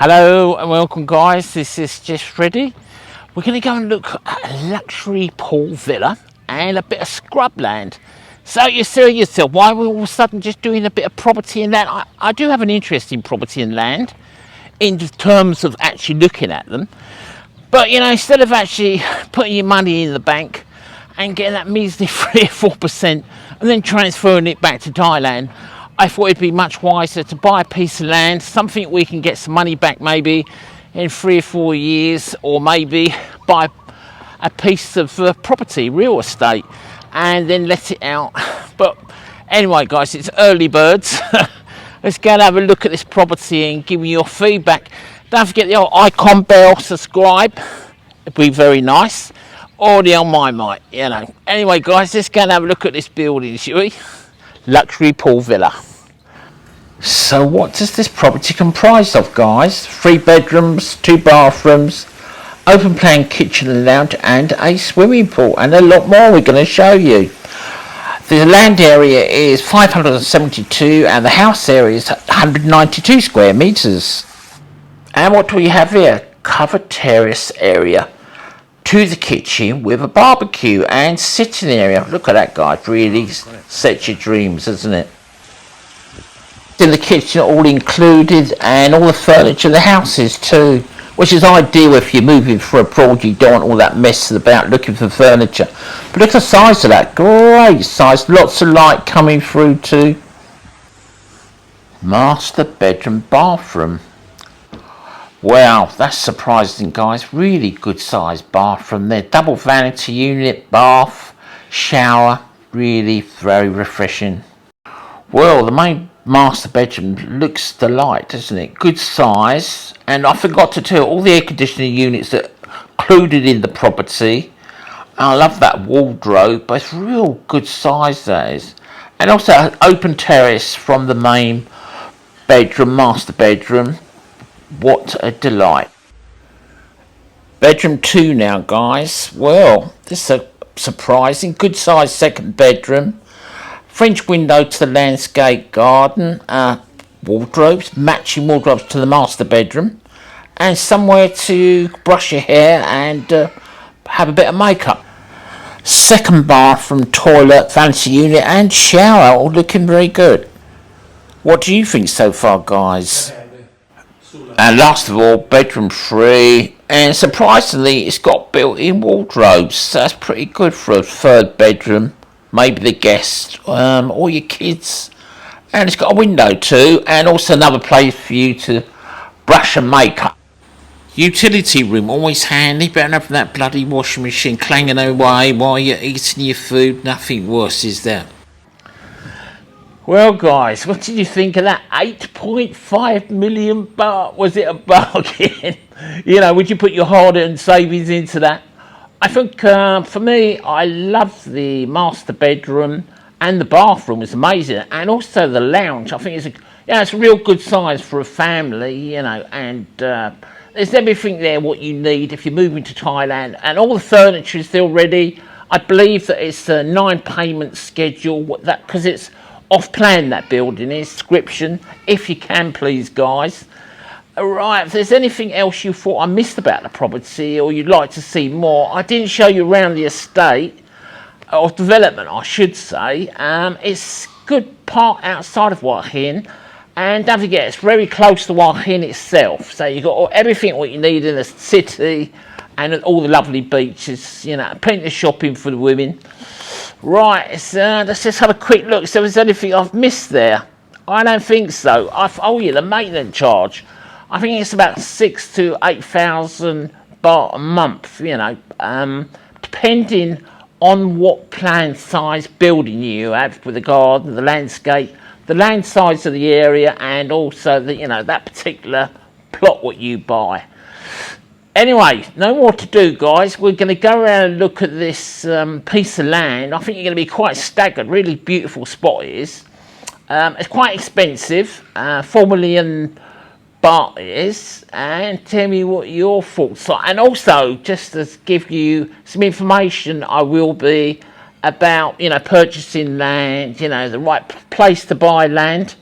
Hello and welcome guys, this is just Freddy. We're going to go and look at a luxury pool villa and a bit of scrubland. So you see yourself, why we're all of a sudden just doing a bit of property and land? I do have an interest in property and land in terms of actually looking at them. But you know, instead of actually putting your money in the bank and getting that measly 3 or 4% and then transferring it back to Thailand, I thought it'd be much wiser to buy a piece of land, something we can get some money back maybe in 3 or 4 years, or maybe buy a piece of property, real estate, and then let it out. But anyway guys, it's early birds. Let's go and have a look at this property and give me your feedback. Don't forget the old icon bell, subscribe, it'd be very nice, or the old my, you know. Anyway guys, let's go and have a look at this building, shall we? Luxury pool villa. So what does this property comprise of, guys? 3 bedrooms, 2 bathrooms, open plan kitchen and lounge, and a swimming pool, and a lot more we're going to show you. The land area is 572 and the house area is 192 square meters. And what do we have here? Covered terrace area to the kitchen with a barbecue and sitting area. Look at that, guys, really sets your dreams, doesn't it? In the kitchen, all included, and all the furniture in the houses too, which is ideal if you're moving for abroad. You don't want all that mess about looking for furniture. But look at the size of that, great size, lots of light coming through too. Master bedroom bathroom. Wow, that's surprising guys, really good sized bathroom there, double vanity unit, bath, shower, really very refreshing. Well, the main master bedroom looks delight, doesn't it? Good size, and I forgot to tell all the air conditioning units that included in the property. I love that wardrobe, but it's real good size, that is. And also an open terrace from the main bedroom, master bedroom. What a delight. Bedroom 2 now guys. Well, this is a surprising good size second bedroom. French window to the landscape garden, wardrobes, matching wardrobes to the master bedroom, and somewhere to brush your hair and have a bit of makeup. Second bathroom, toilet, vanity unit and shower, all looking very good. What do you think so far guys? And last of all, bedroom 3, and surprisingly it's got built-in wardrobes, so that's pretty good for a third bedroom. Maybe the guests, or your kids. And it's got a window too, and also another place for you to brush and make up. Utility room, always handy, better than having that bloody washing machine clanging away while you're eating your food. Nothing worse, is there? Well guys, what did you think of that? 8.5 million baht? Was it a bargain? You know, would you put your hard-earned savings into that? I think for me, I love the master bedroom, and the bathroom is amazing, and also the lounge. I think it's a real good size for a family, you know, and there's everything there what you need if you're moving to Thailand, and all the furniture is still ready. I believe that it's a 9 payment schedule, because it's off plan, that building is, description, if you can please guys. Right, if there's anything else you thought I missed about the property or you'd like to see more, I didn't show you around the estate, or development I should say. It's good part outside of Hua Hin, and don't forget it's very close to Hua Hin itself, so you've got everything what you need in the city and all the lovely beaches, you know, plenty of shopping for the women. Right, let's just have a quick look, so if there's anything I've missed there. I don't think so. Oh yeah, the maintenance charge. I think it's about 6,000 to 8,000 baht a month, you know, depending on what plan size building you have with the garden, the landscape, the land size of the area, and also the, you know, that particular plot what you buy. Anyway, no more to do guys. We're going to go around and look at this piece of land. I think you're going to be quite staggered. Really beautiful spot it is. It's quite expensive, 4 million baht it is, and tell me what your thoughts are. And also, just to give you some information, I will be about, you know, purchasing land, you know, the right place to buy land.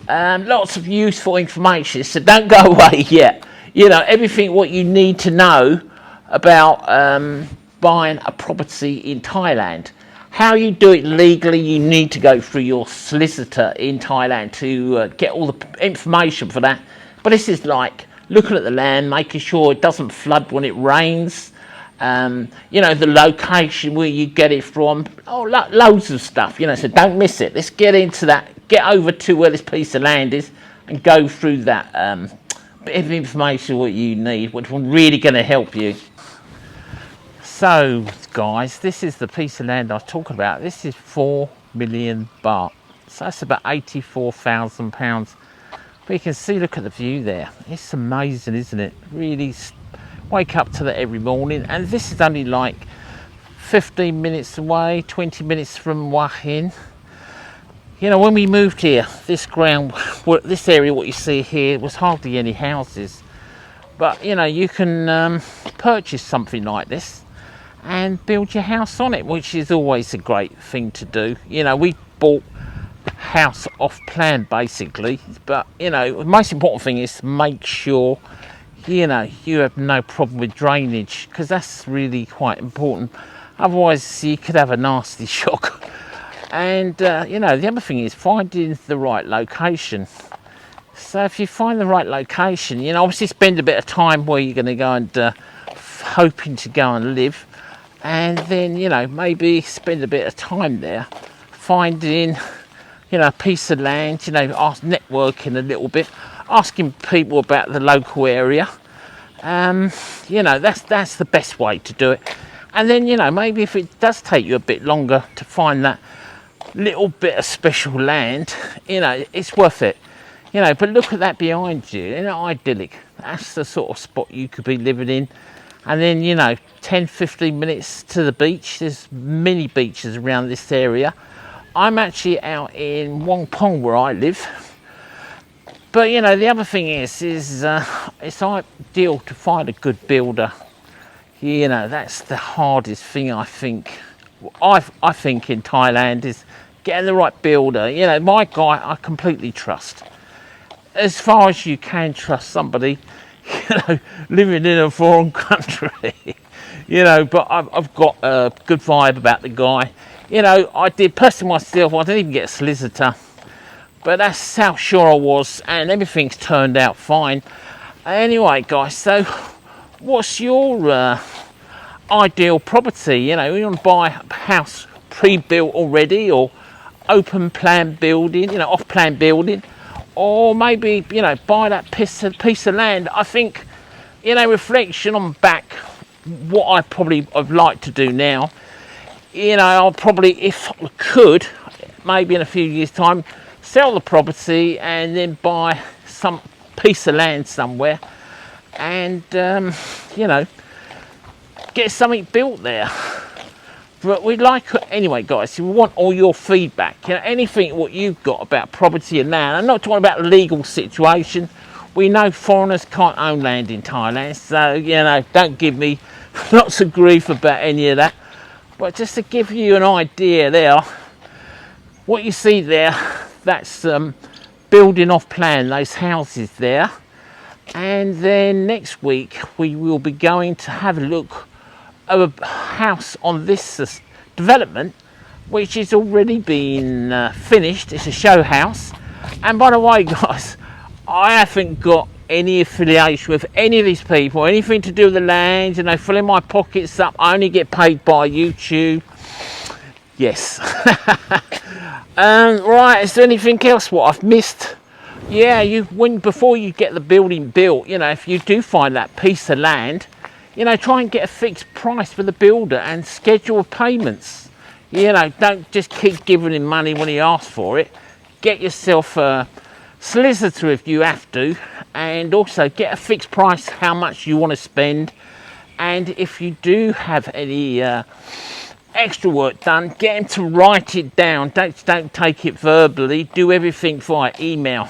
Lots of useful information, so don't go away yet. You know, everything what you need to know about buying a property in Thailand. How you do it legally, you need to go through your solicitor in Thailand to get all the information for that. But this is like looking at the land, making sure it doesn't flood when it rains. You know, the location where you get it from. Oh, loads of stuff, you know, so don't miss it. Let's get into that. Get over to where this piece of land is and go through that bit of information what you need, which will really going to help you. So, guys, this is the piece of land I was talking about. This is 4 million baht. So that's about £84,000. But you can see, look at the view there. It's amazing, isn't it? Really wake up to that every morning. And this is only like 15 minutes away, 20 minutes from Hua Hin. You know, when we moved here, this ground, this area, what you see here, was hardly any houses. But, you know, you can purchase something like this and build your house on it, which is always a great thing to do. You know, we bought the house off plan, basically. But, you know, the most important thing is to make sure, you know, you have no problem with drainage, because that's really quite important. Otherwise, you could have a nasty shock. And, you know, the other thing is finding the right location. So if you find the right location, you know, obviously spend a bit of time where you're going to go and hoping to go and live. And then, you know, maybe spend a bit of time there finding, you know, a piece of land, you know, networking a little bit, asking people about the local area. You know, that's the best way to do it. And then, you know, maybe if it does take you a bit longer to find that little bit of special land, you know, it's worth it. You know, but look at that behind you, you know, idyllic. That's the sort of spot you could be living in. And then, you know, 10-15 minutes to the beach. There's many beaches around this area. I'm actually out in Wongpong where I live. But, you know, the other thing is it's ideal to find a good builder. You know, that's the hardest thing, I think. I think in Thailand is getting the right builder. You know, my guy I completely trust. As far as you can trust somebody, you know, living in a foreign country. You know, but I've got a good vibe about the guy. You know, I did personally myself, I didn't even get a solicitor. But that's how sure I was, and everything's turned out fine. Anyway, guys, so what's your ideal property? You know, you want to buy a house pre-built already, or open plan building, you know, off plan building, or maybe, you know, buy that piece of land. I think, you know, reflection on back, what I probably would like to do now, you know, I'll probably, if I could, maybe in a few years time, sell the property and then buy some piece of land somewhere and you know, get something built there. But we'd like, anyway, guys, we want all your feedback. You know, anything what you've got about property and land. I'm not talking about the legal situation. We know foreigners can't own land in Thailand, so, you know, don't give me lots of grief about any of that. But just to give you an idea there, what you see there, that's building off plan, those houses there. And then next week we will be going to have a look at a house on this development, which is already been finished. It's a show house. And by the way, guys, I haven't got any affiliation with any of these people, anything to do with the land, you know, filling my pockets up. I only get paid by YouTube. Yes. Right, is there anything else what I've missed? Yeah, before you get the building built, you know, if you do find that piece of land, you know, try and get a fixed price for the builder and schedule payments. You know, don't just keep giving him money when he asks for it. Get yourself a solicitor if you have to, and also get a fixed price how much you want to spend. And if you do have any extra work done, get him to write it down. Don't take it verbally. Do everything via email.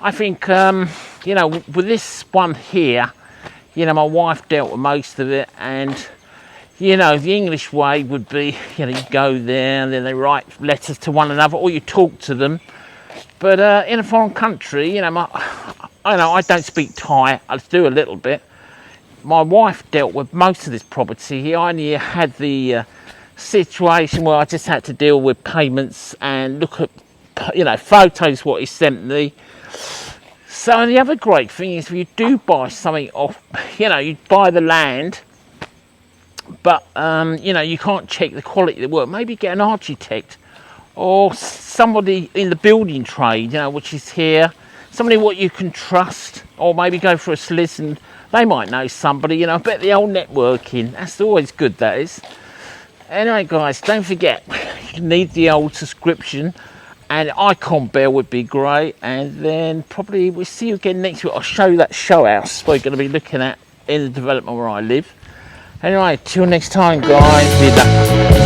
I think you know, with this one here, you know, my wife dealt with most of it, and you know, the English way would be, you know, you go there and then they write letters to one another, or you talk to them. But in a foreign country, you know, I don't speak Thai. I do a little bit. My wife dealt with most of this property. I only had the situation where I just had to deal with payments and look at, you know, photos what he sent me. So the other great thing is if you do buy something off, you know, you buy the land, but you know, you can't check the quality of the work. Maybe get an architect or somebody in the building trade, you know, which is here, somebody what you can trust, or maybe go for a solicitor. They might know somebody, you know. I bet the old networking, that's always good, that is. Anyway, guys, don't forget, you need the old subscription, and icon bell would be great. And then probably we'll see you again next week. I'll show you that show house we're going to be looking at in the development where I live. Anyway, till next time, guys.